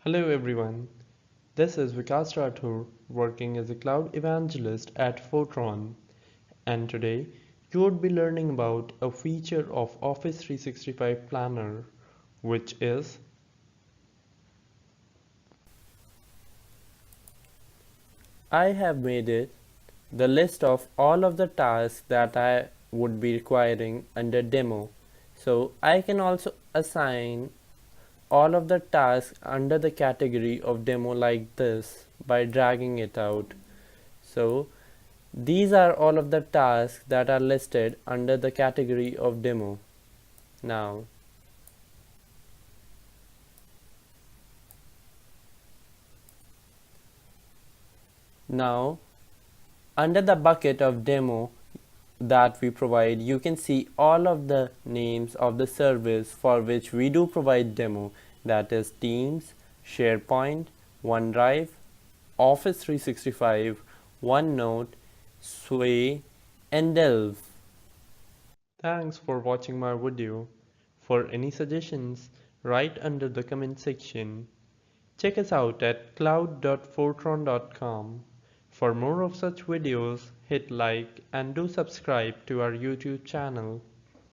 Hello everyone, this is Vikas Rathur working as a Cloud Evangelist at Foetron, and today you would be learning about a feature of Office 365 Planner, which is I have made it the list of all of the tasks that I would be requiring under demo. So I can also assign all of the tasks under the category of demo like this by dragging it out. So these are all of the tasks that are listed under the category of demo. Now, now under the bucket of demo that we provide, you can see all of the names of the service for which we do provide demo, that is Teams, SharePoint, OneDrive, Office 365, OneNote, Sway, and Delve. thanks for watching my video. For any suggestions, write under the comment section. Check us out at cloud.foetron.com. For more of such videos, hit like and do subscribe to our YouTube channel.